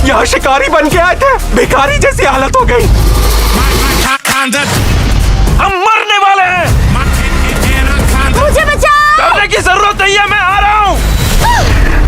यहाँ शिकारी बन के आए थे, भिखारी जैसी हालत हो गई। हम मरने वाले हैं। मुझे बचाओ। डरने की जरूरत नहीं है, मैं आ रहा हूँ।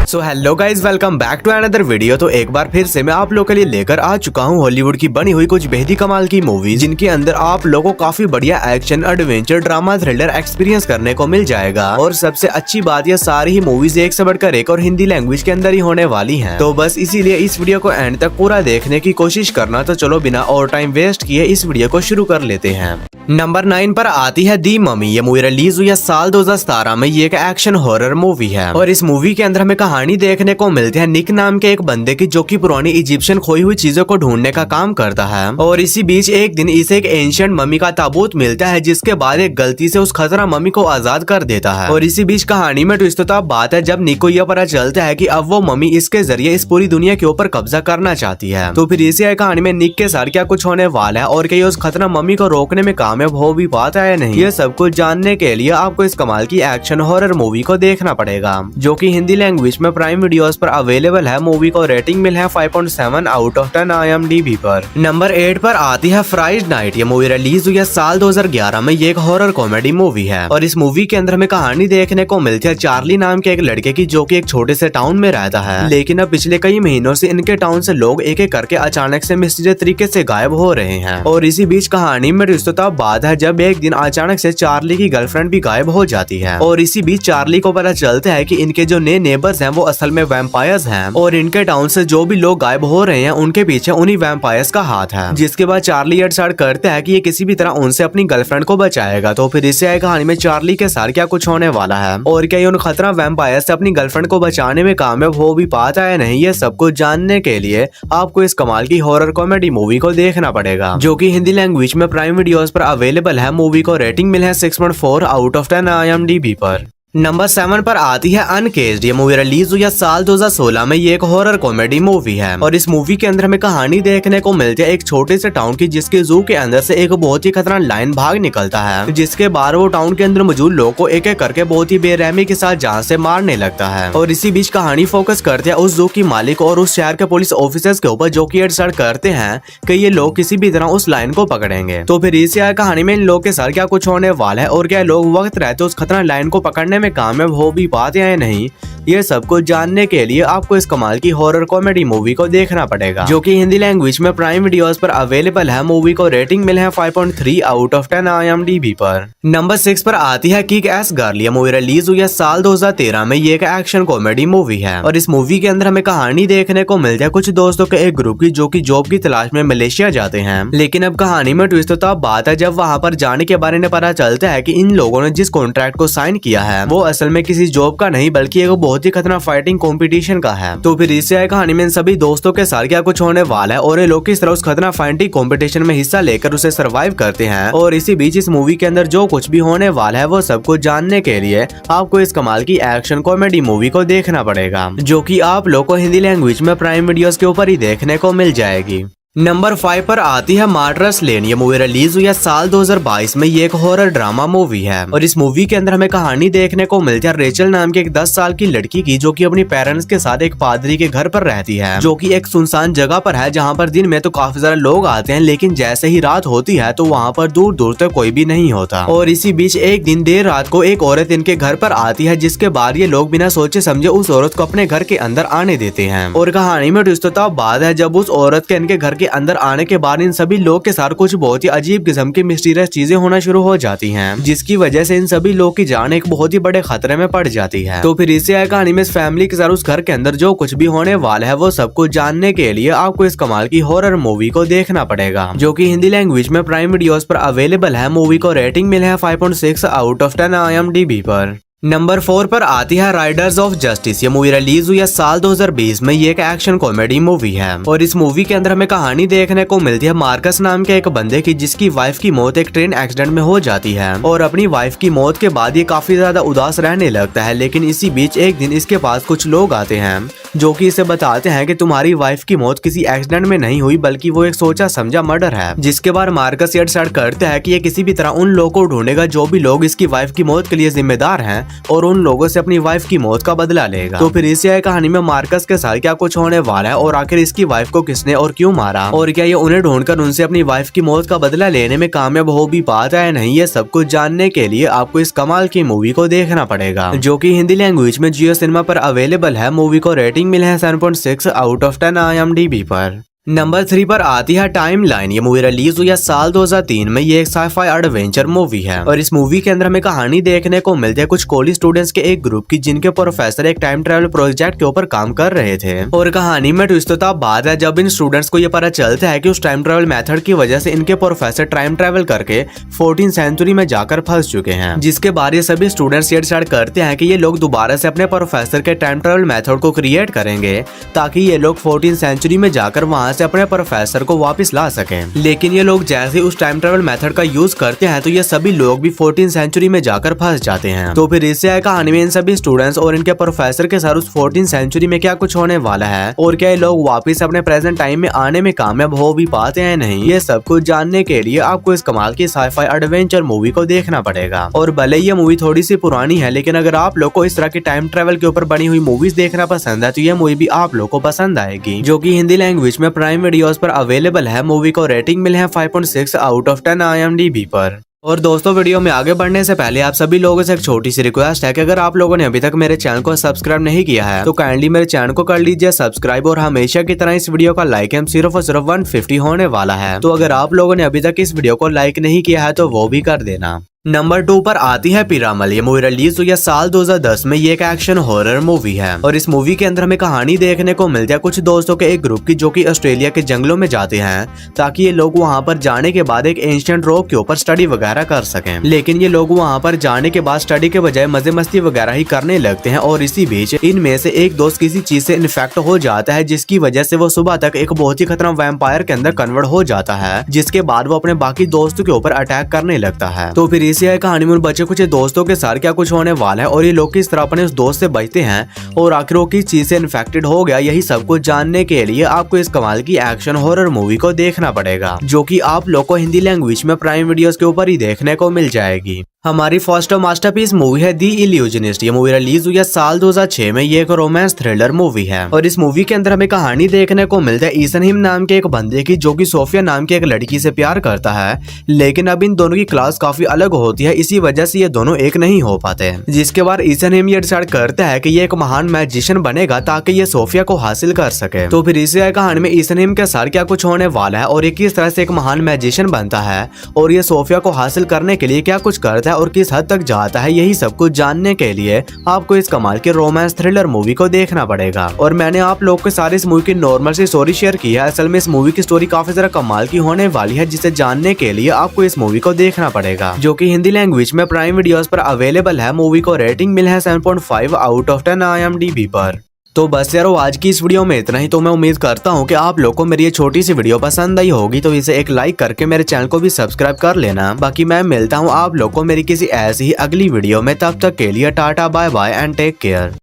So hello guys, welcome back to another video. तो एक बार फिर से मैं आप लोगों के लिए लेकर आ चुका हूँ हॉलीवुड की बनी हुई कुछ बेहद कमाल की मूवीज, जिनके अंदर आप लोगों को काफी बढ़िया action, adventure, drama, thriller experience करने को मिल जाएगा। और सबसे अच्छी बात, ये सारी ही मूवीज एक से बढ़कर एक और हिंदी लैंग्वेज के अंदर ही होने वाली है। तो बस इसीलिए इस वीडियो को एंड तक पूरा देखने की कोशिश करना। तो चलो बिना और टाइम वेस्ट किए इस वीडियो को शुरू कर लेते हैं। नंबर 9 पर आती है दी ममी। ये मूवी रिलीज हुई है साल 2017 में। ये एक एक्शन हॉरर मूवी है और इस मूवी के अंदर हमें कहानी देखने को मिलती है निक नाम के एक बंदे की, जो कि पुरानी इजिप्शियन खोई हुई चीजों को ढूंढने का काम करता है। और इसी बीच एक दिन इसे एक एंशिएंट मम्मी का ताबूत मिलता है, जिसके बाद एक गलती से उस खतरा मम्मी को आजाद कर देता है। और इसी बीच कहानी में ट्विस्ट तो बात है जब निक को यह पता चलता है कि अब वो मम्मी इसके जरिए इस पूरी दुनिया के ऊपर कब्जा करना चाहती है। तो फिर इसी कहानी में निक के साथ क्या कुछ होने वाला है और क्या उस खतरा मम्मी को रोकने में कामयाब हो भी पाता है नहीं, ये सब कुछ जानने के लिए आपको इस कमाल की एक्शन हॉरर मूवी को देखना पड़ेगा, जो कि हिंदी लैंग्वेज में प्राइम वीडियोस पर अवेलेबल है। मूवी को रेटिंग मिला है 5.7 आउट ऑफ 10 IMDb पर। नंबर 8 पर आती है फ्राइडे नाइट। ये मूवी रिलीज हुई है साल 2011 में। ये एक हॉरर कॉमेडी मूवी है और इस मूवी के अंदर हमें कहानी देखने को मिलती है चार्ली नाम के एक लड़के की, जो कि एक छोटे से टाउन में रहता है। लेकिन अब पिछले कई महीनों से इनके टाउन से लोग एक एक करके अचानक से मिस्टीरियस तरीके से गायब हो रहे हैं। और इसी बीच कहानी में रिश्ता बात है जब एक दिन अचानक से चार्ली की गर्लफ्रेंड भी गायब हो जाती है। और इसी बीच चार्ली को पता चलता है कि इनके जो नए नेबर्स हैं वो असल में वैम्पायर्स हैं और इनके टाउन से जो भी लोग गायब हो रहे हैं उनके पीछे उन्हीं वैम्पायर्स का हाथ है। जिसके बाद चार्ली ये डिसाइड करता है कि ये किसी भी तरह उनसे अपनी गर्लफ्रेंड को बचाएगा। तो फिर इससे कहानी में चार्ली के साथ क्या कुछ होने वाला है और क्या ये उन खतरा वैम्पायर्स से अपनी गर्लफ्रेंड को बचाने में कामयाब हो भी पाता है नहीं, ये सब कुछ जानने के लिए आपको इस कमाल की हॉरर कॉमेडी मूवी को देखना पड़ेगा, जो कि हिंदी लैंग्वेज में प्राइम वीडियोस पर अवेलेबल है। मूवी को रेटिंग मिला है 6.4 आउट ऑफ 10 IMDb पर। नंबर 7 पर आती है अनकेज्ड। ये मूवी रिलीज हुई है साल 2016 में। ये एक हॉरर कॉमेडी मूवी है और इस मूवी के अंदर हमें कहानी देखने को मिलती है एक छोटे से टाउन की, जिसके जू के अंदर से एक बहुत ही खतरनाक लायन भाग निकलता है, जिसके बाद वो टाउन के अंदर मौजूद लोगों को एक एक करके बहुत ही बेरहमी के साथ जान से मारने लगता है। और इसी बीच कहानी फोकस करते हैं उस जू की मालिक और उस शहर के पुलिस ऑफिसर्स के ऊपर, जो कि डिसाइड करते हैं कि ये लोग किसी भी तरह उस लायन को पकड़ेंगे। तो फिर इसी कहानी में इन लोगों के साथ क्या कुछ होने वाला है और क्या लोग वक्त रहते उस खतरनाक लायन को पकड़ने में कामयाब हो भी पाते हैं नहीं, ये सब कुछ जानने के लिए आपको इस कमाल की हॉरर कॉमेडी मूवी को देखना पड़ेगा, जो कि हिंदी लैंग्वेज में प्राइम वीडियोस पर अवेलेबल है। मूवी को रेटिंग मिला है 5.3 आउट ऑफ 10 IMDb पर। नंबर 6 पर आती है किक एस गर्ल। ये मूवी रिलीज हुई है साल 2013 में। ये एक एक्शन कॉमेडी मूवी है और इस मूवी के अंदर हमें कहानी देखने को मिलती है कुछ दोस्तों के एक ग्रुप की, जो कि जॉब की तलाश में मलेशिया जाते हैं। लेकिन अब कहानी में ट्विस्ट तो बात है जब वहाँ पर जाने के बारे में पता चलता है कि इन लोगों ने जिस कॉन्ट्रैक्ट को साइन किया है वो असल में किसी जॉब का नहीं बल्कि एक बहुत ही खतरनाक फाइटिंग कंपटीशन का है। तो फिर इससे कहानी में इन सभी दोस्तों के साथ क्या कुछ होने वाला है और ये लोग किस तरह उस खतरनाक फाइटिंग कंपटीशन में हिस्सा लेकर उसे सरवाइव करते हैं। और इसी बीच इस मूवी के अंदर जो कुछ भी होने वाला है वो सब कुछ जानने के लिए आपको इस कमाल की एक्शन कॉमेडी मूवी को देखना पड़ेगा, जो कि आप लोग को हिंदी लैंग्वेज में प्राइम वीडियोस के ऊपर ही देखने को मिल जाएगी। नंबर 5 पर आती है मार्टरस लेन। ये मूवी रिलीज हुई है साल 2022 में। ये एक हॉरर ड्रामा मूवी है और इस मूवी के अंदर हमें कहानी देखने को मिलती है रेचल नाम की एक 10 साल की लड़की की, जो कि अपनी पेरेंट्स के साथ एक पादरी के घर पर रहती है, जो कि एक सुनसान जगह पर है, जहां पर दिन में तो काफी सारे लोग आते हैं, लेकिन जैसे ही रात होती है तो वहां पर दूर दूर तक कोई भी नहीं होता। और इसी बीच एक दिन देर रात को एक औरत इनके घर पर आती है, जिसके बाद ये लोग बिना सोचे समझे उस औरत को अपने घर के अंदर आने देते हैं। और कहानी में ट्विस्ट बाद है जब उस औरत के इनके घर के अंदर आने के बाद इन सभी लोग के साथ कुछ बहुत ही अजीब किस्म की मिस्टीरियस चीजें होना शुरू हो जाती हैं, जिसकी वजह से इन सभी लोग की जान एक बहुत ही बड़े खतरे में पड़ जाती है। तो फिर इससे कहानी में इस फैमिली के साथ उस घर के अंदर जो कुछ भी होने वाला है वो सब कुछ जानने के लिए आपको इस कमाल की हॉरर मूवी को देखना पड़ेगा, जो कि हिंदी लैंग्वेज में प्राइम वीडियोस पर अवेलेबल है। मूवी को रेटिंग मिला है 5.6 आउट ऑफ 10 IMDb पर। नंबर 4 पर आती है राइडर्स ऑफ जस्टिस। ये मूवी रिलीज हुई है साल 2020 में। ये एक एक्शन कॉमेडी मूवी है और इस मूवी के अंदर हमें कहानी देखने को मिलती है मार्कस नाम के एक बंदे की, जिसकी वाइफ की मौत एक ट्रेन एक्सीडेंट में हो जाती है और अपनी वाइफ की मौत के बाद ये काफी ज्यादा उदास रहने लगता है। लेकिन इसी बीच एक दिन इसके पास कुछ लोग आते हैं जो कि इसे बताते हैं कि तुम्हारी वाइफ की मौत किसी एक्सीडेंट में नहीं हुई बल्कि वो एक सोचा समझा मर्डर है। जिसके बाद मार्कस ये डिसाइड करता है कि ये किसी भी तरह उन लोगों को ढूंढेगा जो भी लोग इसकी वाइफ की मौत के लिए जिम्मेदार हैं और उन लोगों से अपनी वाइफ की मौत का बदला लेगा। तो फिर इसी कहानी में मार्कस के साथ क्या कुछ होने वाला है और आखिर इसकी वाइफ को किसने और क्यों मारा और क्या ये उन्हें ढूंढकर उनसे अपनी वाइफ की मौत का बदला लेने में कामयाब हो भी पाता है नहीं, ये सब कुछ जानने के लिए आपको इस कमाल की मूवी को देखना पड़ेगा, जो कि हिंदी लैंग्वेज में जियो सिनेमा पर अवेलेबल है। मूवी को रेटिंग मिले है 7.6 आउट ऑफ 10 IMDb पर। नंबर 3 पर आती है टाइमलाइन। ये मूवी रिलीज हुई है साल 2003 में। ये एक साइफाई एडवेंचर मूवी है और इस मूवी के अंदर हमें कहानी देखने को मिलती है कुछ कॉलेज स्टूडेंट्स के एक ग्रुप की, जिनके प्रोफेसर एक टाइम ट्रैवल प्रोजेक्ट के ऊपर काम कर रहे थे। और कहानी में ट्विस्ट तो तब बात है जब इन स्टूडेंट्स को ये पता चलता है कि उस टाइम ट्रैवल मेथड की वजह से इनके प्रोफेसर टाइम ट्रैवल करके 14th सेंचुरी में जाकर फंस चुके हैं, जिसके बाद ये सभी स्टूडेंट्स ये डिसाइड करते हैं कि ये लोग दोबारा से अपने प्रोफेसर के टाइम ट्रैवल मेथड को क्रिएट करेंगे ताकि ये लोग 14th सेंचुरी में जाकर वहां से अपने प्रोफेसर को वापस ला सकें। लेकिन ये लोग जैसे उस टाइम ट्रैवल मेथड का यूज करते हैं तो ये सभी लोग भी 14th सेंचुरी में जाकर फंस जाते हैं। तो फिर इससे कहानी में इन सभी स्टूडेंट्स और इनके प्रोफेसर के साथ उस 14th सेंचुरी में क्या कुछ होने वाला है और क्या ये लोग वापस अपने प्रेजेंट टाइम में आने में कामयाब हो भी पाते हैं नहीं, ये सब कुछ जानने के लिए आपको इस कमाल की साइफाई एडवेंचर मूवी को देखना पड़ेगा। और भले ये मूवी थोड़ी सी पुरानी है, लेकिन अगर आप लोग को इस तरह की टाइम ट्रैवल के ऊपर बनी हुई मूवीज देखना पसंद है तो ये मूवी भी आप लोग को पसंद आएगी, जो कि हिंदी लैंग्वेज में प्राइम वीडियोस पर अवेलेबल है। मूवी को रेटिंग मिले है 5.6 आउट ऑफ 10 IMDb पर। और दोस्तों, वीडियो में आगे बढ़ने से पहले आप सभी लोगों से एक छोटी सी रिक्वेस्ट है कि अगर आप लोगों ने अभी तक मेरे चैनल को सब्सक्राइब नहीं किया है तो काइंडली मेरे चैनल को कर लीजिए सब्सक्राइब। और हमेशा की तरह इस वीडियो का लाइक हम सिर्फ और सिर्फ 150 होने वाला है, तो अगर आप लोगों ने अभी तक इस वीडियो को लाइक नहीं किया है तो वो भी कर देना। नंबर 2 पर आती है पिरामल। ये मूवी रिलीज हुई है साल 2010 में। ये एक एक्शन हॉरर मूवी है और इस मूवी के अंदर हमें कहानी देखने को मिलती है कुछ दोस्तों के एक ग्रुप की, जो कि ऑस्ट्रेलिया के जंगलों में जाते हैं ताकि ये लोग वहां पर जाने के बाद एक एंशिएंट रॉक के ऊपर स्टडी वगैरह कर सकें। लेकिन ये लोग वहां पर जाने के बाद स्टडी के बजाय मजे मस्ती वगैरह ही करने लगते हैं और इसी बीच इनमें से एक दोस्त किसी चीज से इन्फेक्ट हो जाता है, जिसकी वजह से वो सुबह तक एक बहुत ही खतरनाक वैम्पायर के अंदर कन्वर्ट हो जाता है, जिसके बाद वो अपने बाकी दोस्तों के ऊपर अटैक करने लगता है। तो फिर इसी कहानी में बचे कुछ दोस्तों के साथ क्या कुछ होने वाला है और ये लोग किस तरह अपने उस दोस्त से बचते हैं और आखिर वो किस चीज से इन्फेक्टेड हो गया, यही सब कुछ जानने के लिए आपको इस कमाल की एक्शन हॉरर मूवी को देखना पड़ेगा, जो कि आप लोग को हिंदी लैंग्वेज में प्राइम वीडियोस के ऊपर ही देखने को मिल जाएगी। हमारी फर्स्ट मास्टरपीस मूवी है दी इल्यूजनिस्ट। ये मूवी रिलीज हुई है साल 2006 में। ये एक रोमांस थ्रिलर मूवी है और इस मूवी के अंदर हमें कहानी देखने को मिलता है ईसन हिम नाम के एक बंदे की, जो कि सोफिया नाम की एक लड़की से प्यार करता है। लेकिन अब इन दोनों की क्लास काफी अलग होती है, इसी वजह से ये दोनों एक नहीं हो पाते। जिसके बाद ईसन हिम ये डिसाइड करता है कि ये एक महान मैजिशियन बनेगा ताकि ये सोफिया को हासिल कर सके। तो फिर इसी कहानी में ईसन हिम के साथ क्या कुछ होने वाला है और ये किस तरह से एक महान मैजिशियन बनता है और ये सोफिया को हासिल करने के लिए क्या कुछ करता है और किस हद तक जाता है, यही सब कुछ जानने के लिए आपको इस कमाल के रोमांस थ्रिलर मूवी को देखना पड़ेगा। और मैंने आप लोग के सारे इस मूवी की नॉर्मल सी स्टोरी शेयर की है। असल में इस मूवी की स्टोरी काफी ज्यादा कमाल की होने वाली है, जिसे जानने के लिए आपको इस मूवी को देखना पड़ेगा, जो कि हिंदी लैंग्वेज में प्राइम वीडियोस पर अवेलेबल है। मूवी को रेटिंग मिला है 7.5 आउट ऑफ 10 IMDb पर। तो बस यारो, आज की इस वीडियो में इतना ही। तो मैं उम्मीद करता हूँ कि आप लोग को मेरी ये छोटी सी वीडियो पसंद आई होगी, तो इसे एक लाइक करके मेरे चैनल को भी सब्सक्राइब कर लेना। बाकी मैं मिलता हूँ आप लोग को मेरी किसी ऐसी ही अगली वीडियो में, तब तक के लिए tata bye bye and take care.